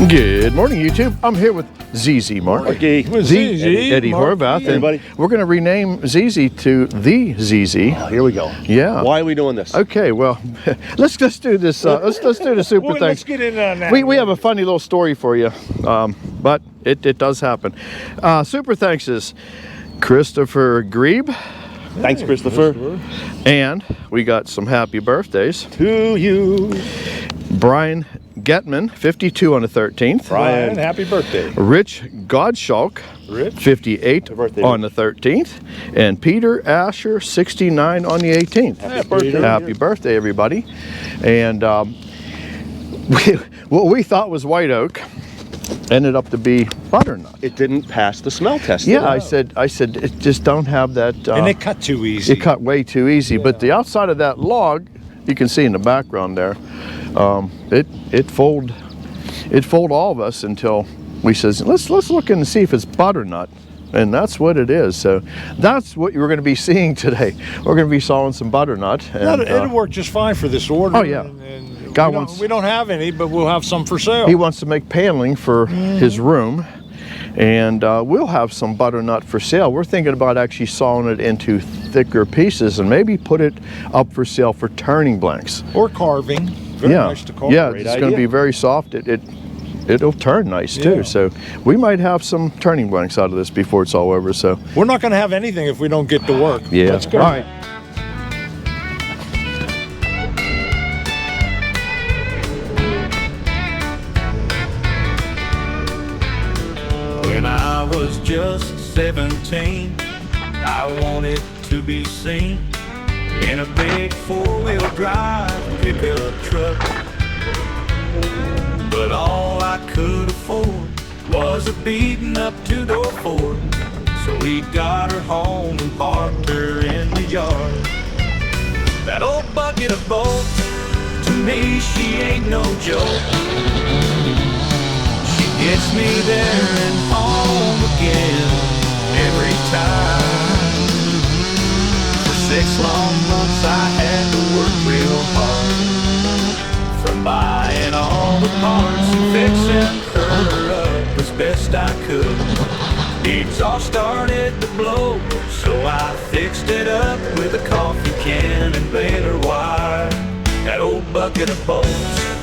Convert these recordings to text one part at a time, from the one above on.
Good morning, YouTube. I'm here with ZZ Mark. Okay. Eddie Horvath. And Everybody. we're going to rename ZZ to the ZZ. Oh, here we go. Yeah. Why are we doing this? Okay, well, let's do this. Let's do the super Well, thing. let's get in on that. We have a funny little story for you, but it does happen. Super thanks is Christopher Grebe, Thanks, Christopher. and we got some happy birthdays. To you. Brian Getman, 52 on the 13th. Brian, happy birthday. Rich Godschalk, Rich. 58 Happy birthday, on the 13th, and Peter Asher, 69 on the 18th. Happy birthday. Happy birthday, everybody. And what we thought was white oak ended up to be butternut. It didn't pass the smell test. Yeah, did it? I said, it just don't have that. And it cut too easy. It cut way too easy. But the outside of that log, you can see in the background there, it fooled all of us until we says, let's look in and see if it's butternut. And that's what it is. So that's what you're going to be seeing today. We're going to be sawing some butternut. And, It'll work just fine for this order. Oh, yeah. And God we don't have any, but we'll have some for sale. he wants to make paneling for his room. And we'll have some butternut for sale. We're thinking about actually sawing it into thicker pieces and maybe put it up for sale for turning blanks. Or carving. Very nice to carve. Yeah, Great it's going to idea. be very soft. It'll turn nice too. Yeah. So we might have some turning blanks out of this before it's all over. So We're not going to have anything if we don't get to work. yeah, Let's go. all right. When I was just 17, I wanted to be seen in a big four-wheel drive pickup truck. But all I could afford was a beaten up two-door Ford. So we got her home and parked her in the yard. That old bucket of bolts, to me she ain't no joke. Gets me there and home again every time. For 6 long months I had to work real hard, from buying all the parts and fixing her up as best I could. The exhaust started to blow, so I fixed it up with a coffee can and baler wire. That old bucket of bolts,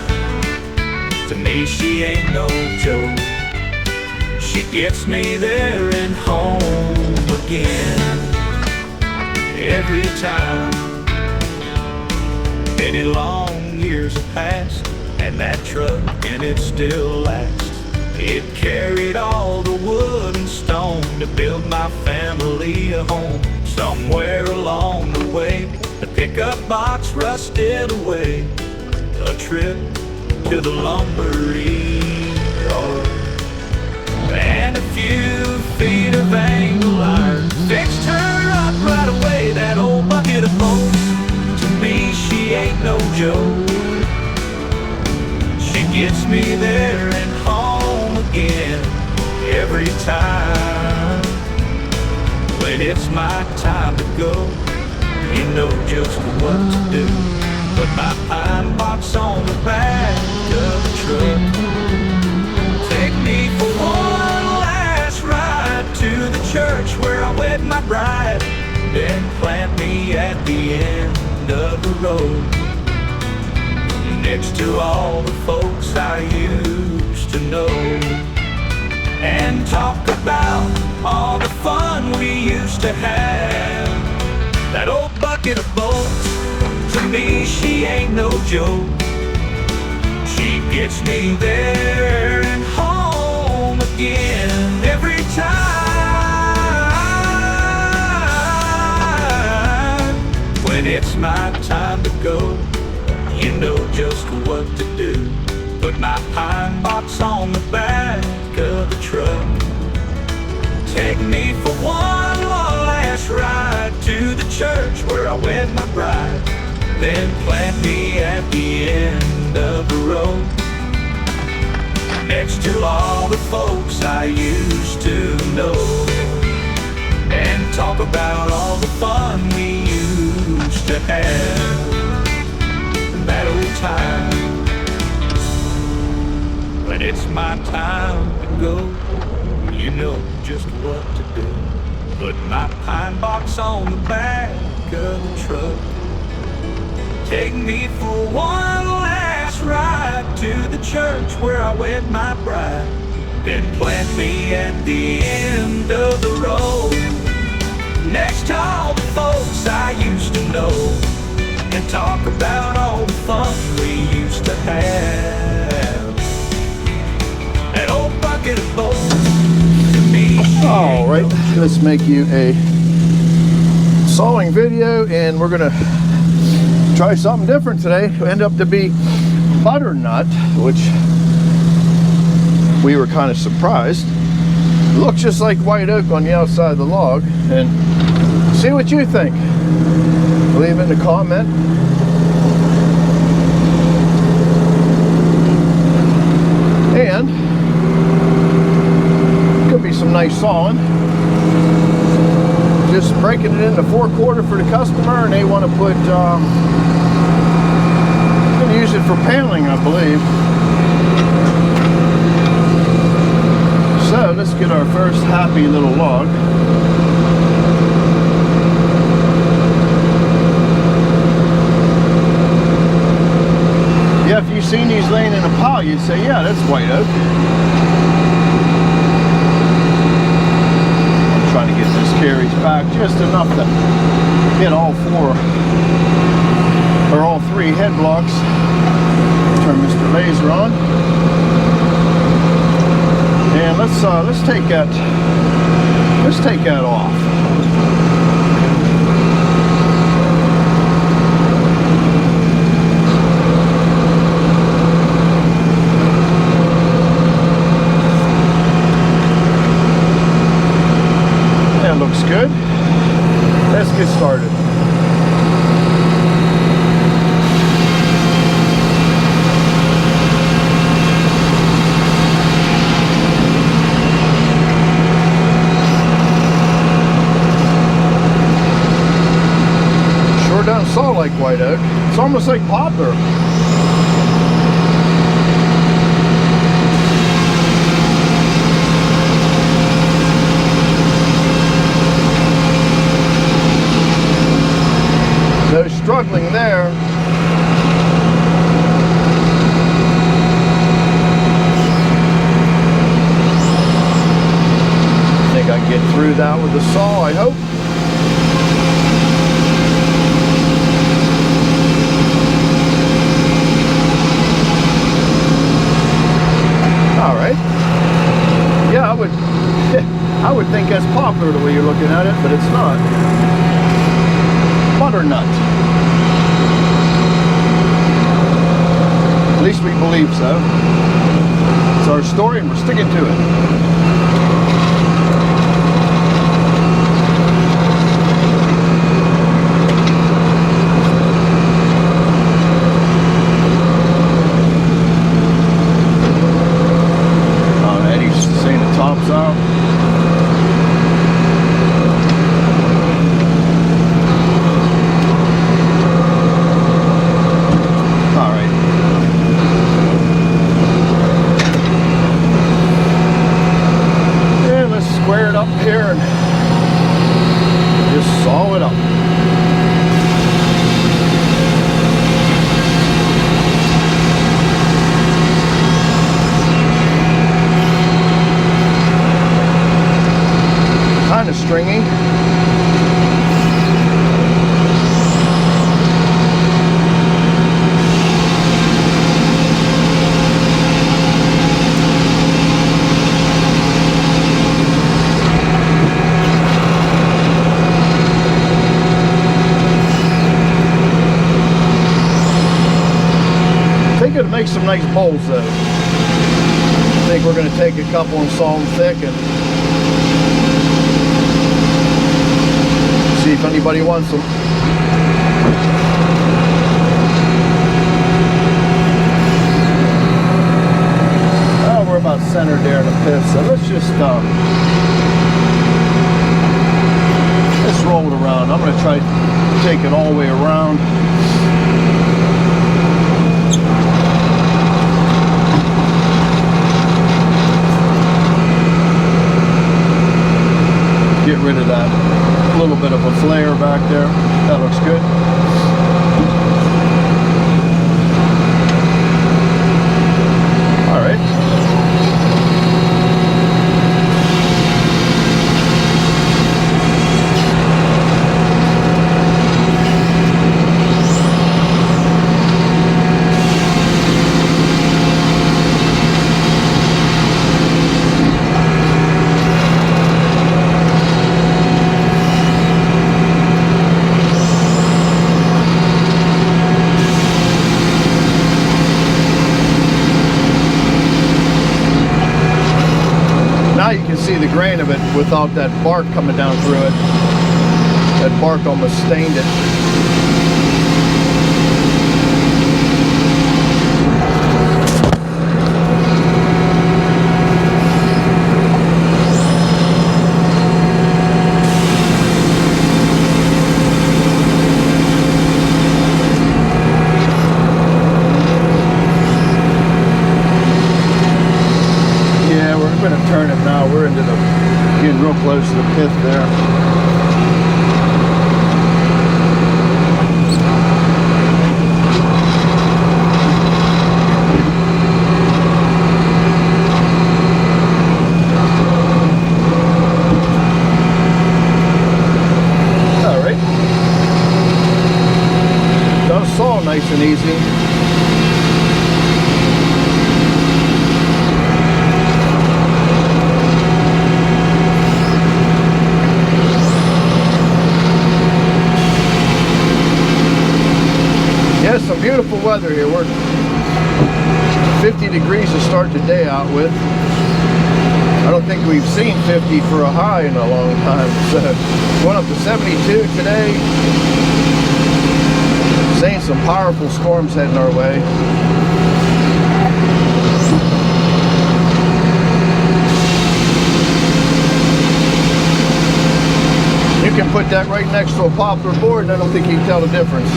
to me she ain't no joke. She gets me there and home again every time. Many long years have passed, and that truck and it still lasts. It carried all the wood and stone to build my family a home. Somewhere along the way, the pickup box rusted away. A trip to the lumber yard, and a few feet of angle iron fixed her up right away. That old bucket of bolts, to me she ain't no joke. She gets me there and home again every time. When it's my time to go, you know just what to do. Put my pine box on the back of the truck. Take me for one last ride to the church where I wed my bride. Then plant me at the end of the road, next to all the folks I used to know, and talk about all the fun we used to have. That old bucket of bolts, to me she ain't no joke. She gets me there and home again every time. When it's my time to go, you know just what to do. Put my pine box on the back of the truck. Take me for one last ride to the church where I wed my bride. Then plant me at the end of the road, next to all the folks I used to know, and talk about all the fun we used to have. That old time, when it's my time to go, you know just what to do. Put my pine box on the back of the truck. Take me for one last ride to the church where I wed my bride. Then plant me at the end of the road, next to all the folks I used to know, and talk about all the fun we used to have. That old bucket of boats to me. All right, let's make you a sawing video, and we're gonna try something different today. It ended up to be butternut, which we were kind of surprised. It looks just like white oak on the outside of the log, and see what you think. Leave in the comment. And could be some nice sawing. Just breaking it into 4/4 for the customer, and they want to put gonna use it for paneling, I believe. So let's get our first happy little log. Yeah, if you've seen these laying in a pile, you'd say, yeah, that's white oak. I'm trying to get this carriage back just enough to get all three head blocks. Turn Mr. Laser on. And let's take that off. That looks good. Let's get started. Doesn't saw like white oak. It's almost like poplar. No struggling there. I think I can get through that with the saw, I hope. All right. Yeah, I would think that's poplar the way you're looking at it, but it's not. Butternut. At least we believe so. It's our story, and we're sticking to it. Out. All right. And let's square it up here and just saw it up. Kind of stringy. I think it'll make some nice bowls though. I think we're going to take a couple and saw them thick and see if anybody wants them. Oh, we're about centered there in the pit, so let's just let's roll it around. I'm going to try to take it all the way around. grain of it without that bark coming down through it. That bark almost stained it. Turn it now. We're into the getting real close to the pith there. All right. Does saw nice and easy. Some beautiful weather here. We're 50 degrees to start the day out with. I don't think we've seen 50 for a high in a long time. So going up to 72 today. Seeing some powerful storms heading our way. You can put that right next to a poplar board and I don't think you can tell the difference.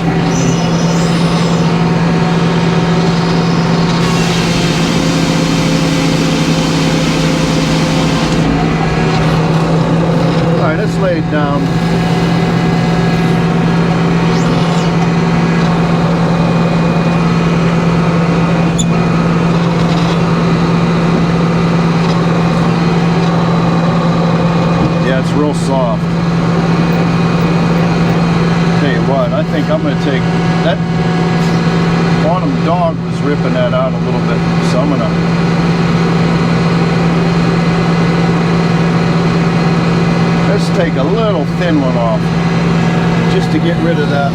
Alright, let's lay it down. Yeah, it's real soft. Tell you what, I think I'm going to take that. Quantum Dog was ripping that out a little bit, so I'm going to let's take a little thin one off just to get rid of that.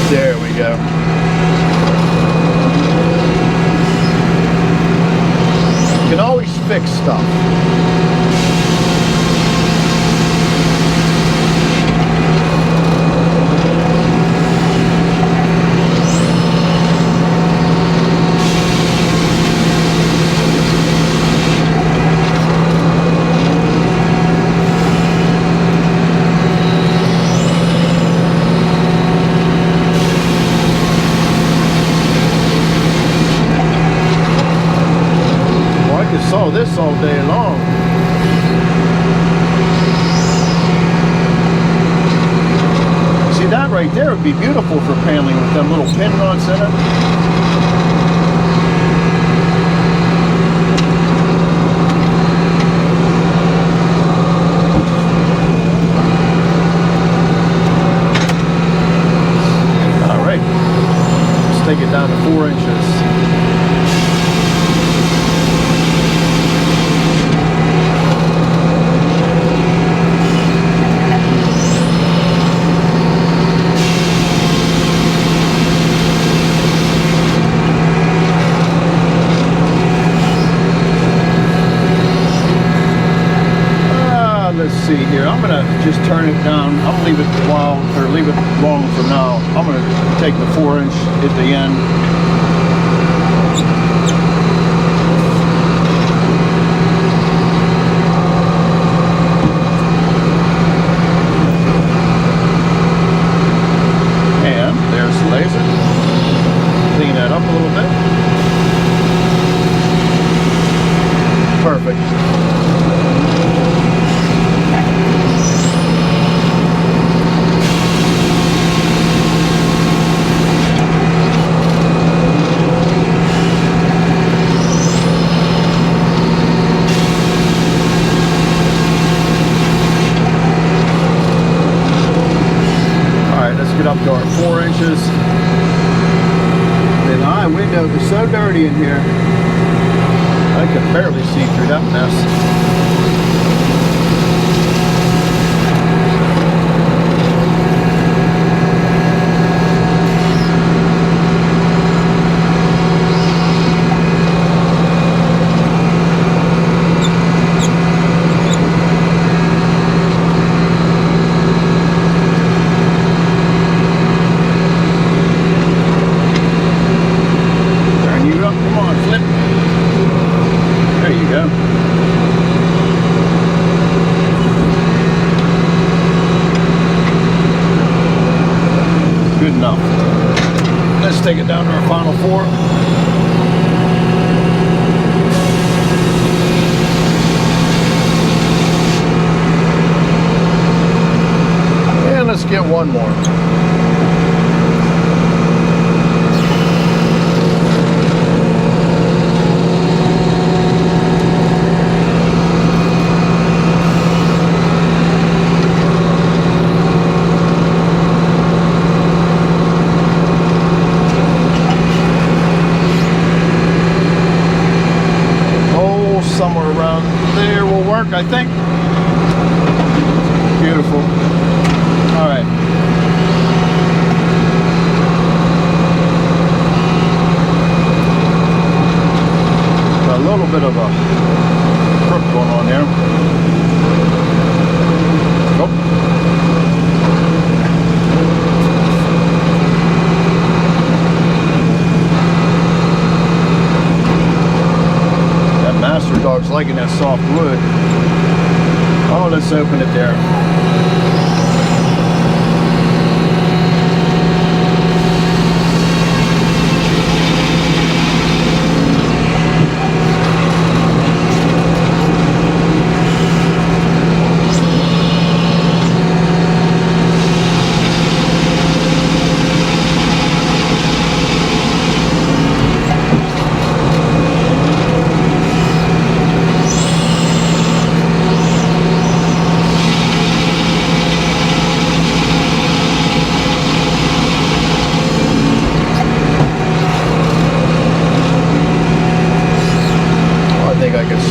There we go. You can always fix stuff. Saw this all day long. See, that right there would be beautiful for paneling with them little pin rods in it. All right, let's take it down to 4 inches. Let's see here. I'm gonna just turn it down. I'll leave it long for now. I'm gonna take the 4 inch at the end. And there's the laser. Clean that up a little bit. Perfect. Up to our 4 inches. The eye window is so dirty in here. I can barely see through that mess. enough. Let's take it down to our final four. And let's get one more. Somewhere around there will work, I think. Beautiful. All right. A little bit of a crook going on here. Oh. Master Dog's liking that soft wood. Oh, let's open it there.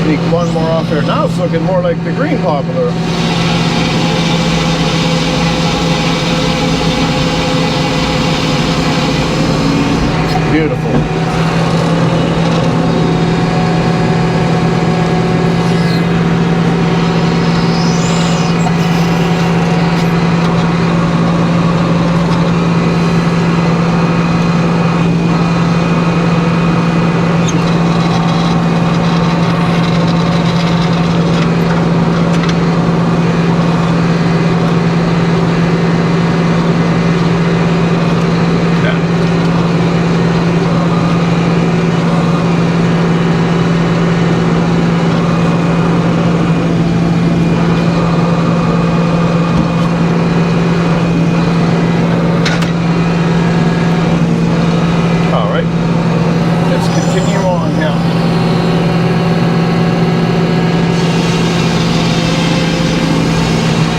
Sneak one more off here. Now it's looking more like the green poplar. Beautiful.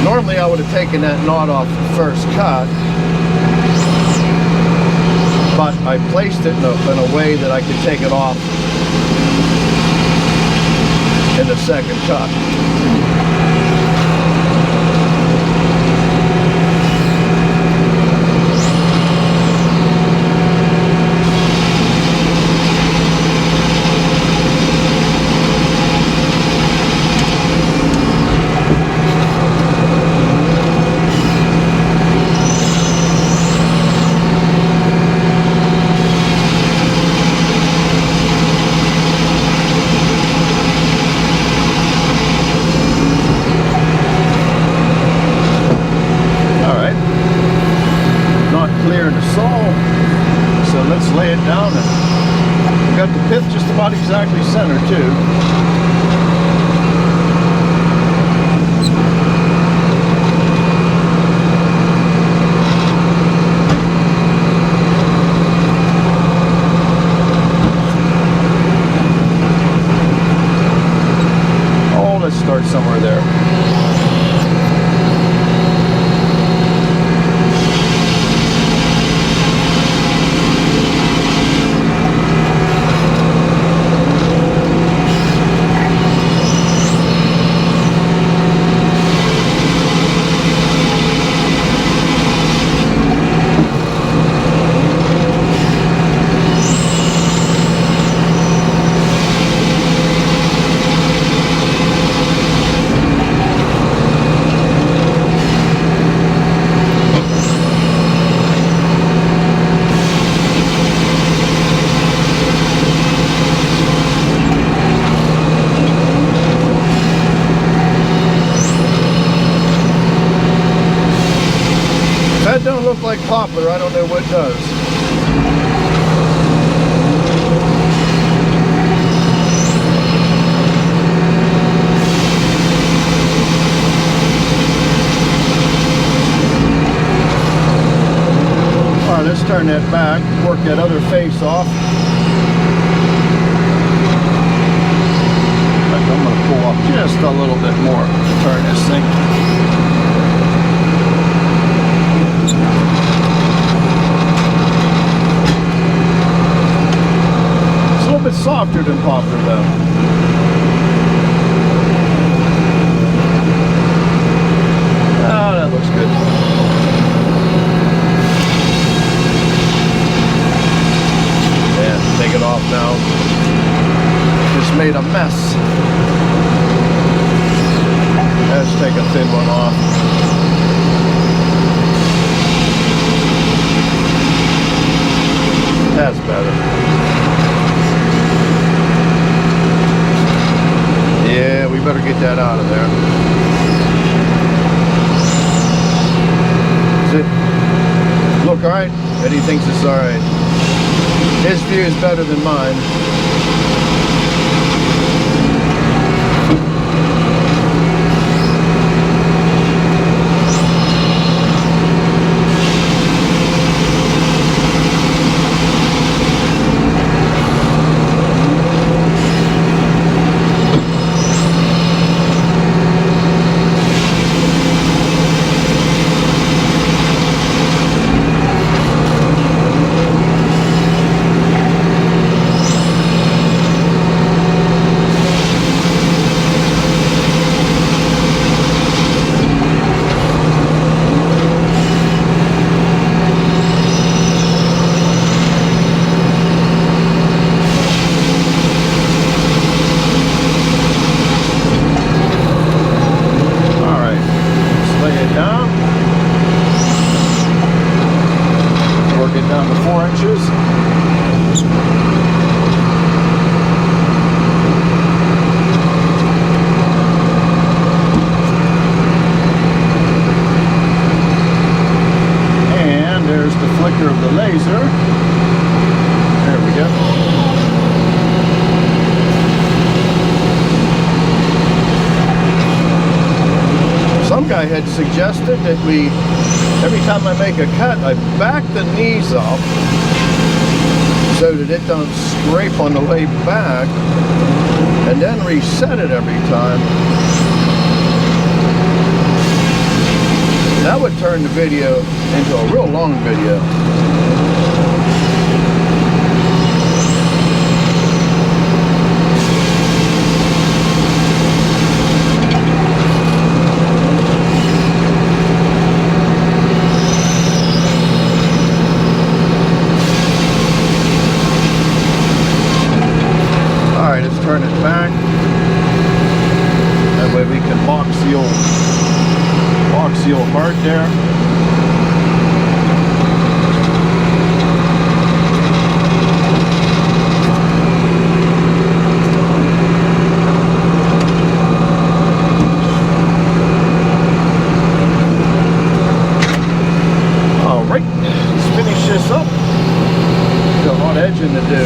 Normally I would have taken that knot off the first cut, but I placed it in a way that I could take it off in the second cut. Let's lay it down, and we got the pith just about exactly center too. Oh, let's start somewhere there. don't look like poplar, I don't know what does. All right, let's turn that back, work that other face off. I'm going to pull up just a little bit more to turn this thing. It's a little bit softer than poplar though. Oh, that looks good. Yeah, take it off now. Just made a mess. Let's take a thin one off. That's better. Yeah, we better get that out of there. Does it look alright? Eddie thinks it's alright. His view is better than mine. Down to 4 inches. And there's the flicker of the laser. There we go. Some guy had suggested that we, every time I make a cut, I back the knees off so that it don't scrape on the way back, and then reset it every time. That would turn the video into a real long video. Turn it back. That way we can box the old part there. All right, let's finish this up. Got a lot of edging to do.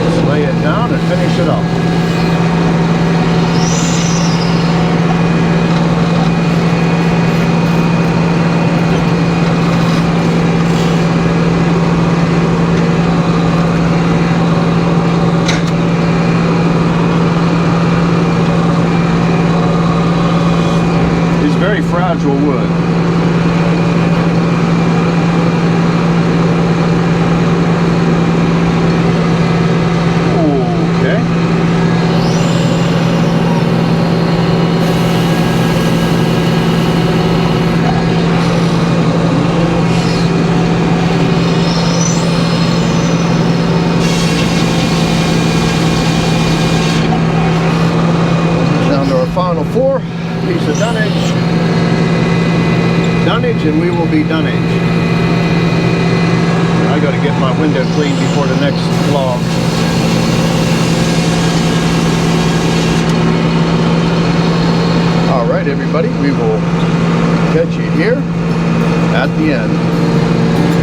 Just lay it down and finish it up. It's very fragile wood. and we will be done it. I got to get my window cleaned before the next vlog. All right, everybody, we will catch you here at the end.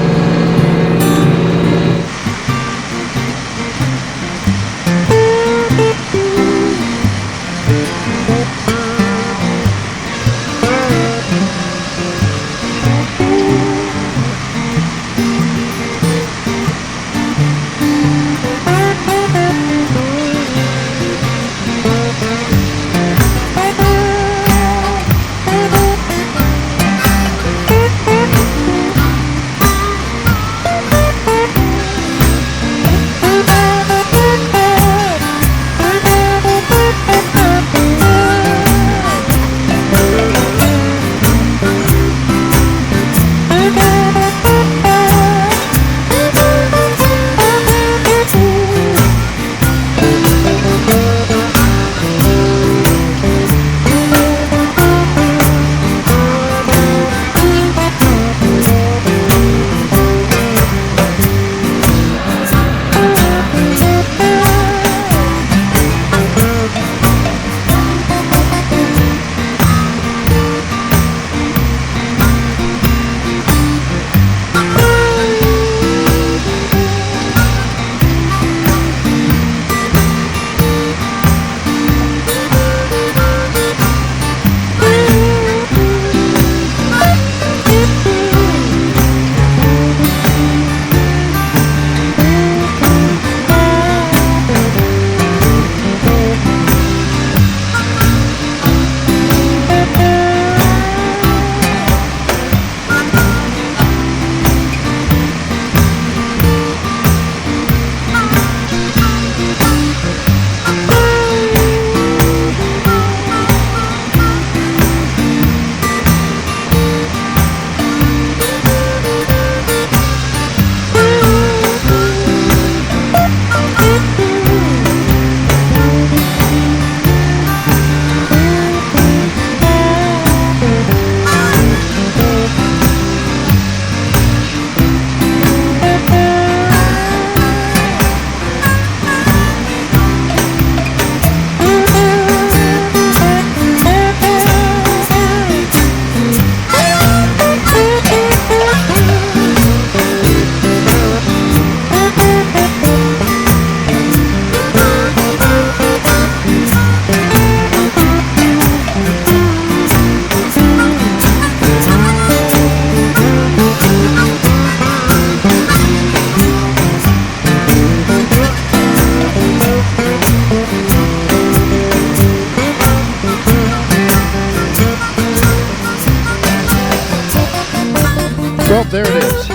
Well, there it is.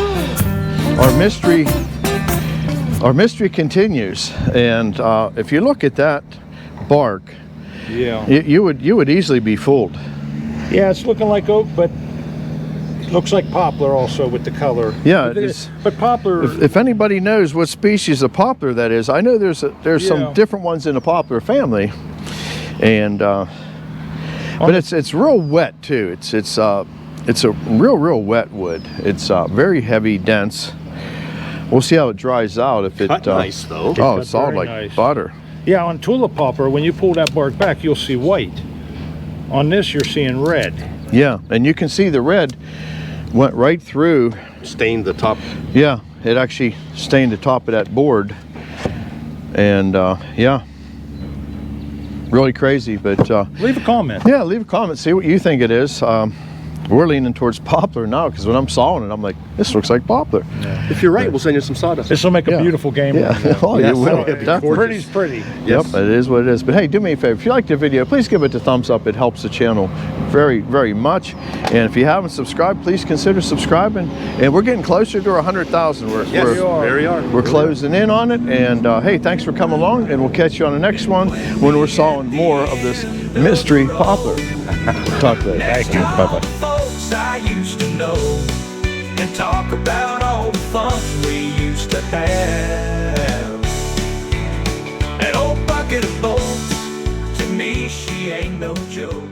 Our mystery continues, and if you look at that bark, Yeah. you would easily be fooled. Yeah, it's looking like oak, but it looks like poplar also with the color. Yeah, it is. But poplar. If anybody knows what species of poplar that is, I know there's Yeah. some different ones in the poplar family, and but it's real wet too. It's a real wet wood. It's very heavy, dense. We'll see how it dries out. If it Cut nice though. oh, cut it's all very like nice. butter. Yeah, on tulip poplar, when you pull that bark back, you'll see white. On this, you're seeing red. Yeah, and you can see the red went right through. Stained the top. Yeah, it actually stained the top of that board, and yeah, really crazy. But Leave a comment. yeah, leave a comment, see what you think it is. We're leaning towards poplar now, because when I'm sawing it, I'm like, this looks like poplar. If you're right, we'll send you some sawdust. This will make a Yeah. beautiful game. Yeah, oh, Yes, you will. that'll be Definitely. Pretty's pretty. Yep, Yes. it is what it is. But hey, do me a favor. If you liked the video, please give it a thumbs up. It helps the channel very, very much. And if you haven't subscribed, please consider subscribing. And we're getting closer to 100,000. Yes, We're very are. we're closing in on it. And hey, thanks for coming along. And we'll catch you on the next one when we're sawing more of this mystery poplar. Talk later. Thank you. Bye-bye. Folks I used to know and talk about all the fun we used to have. That old bucket of bolts, to me she ain't no joke.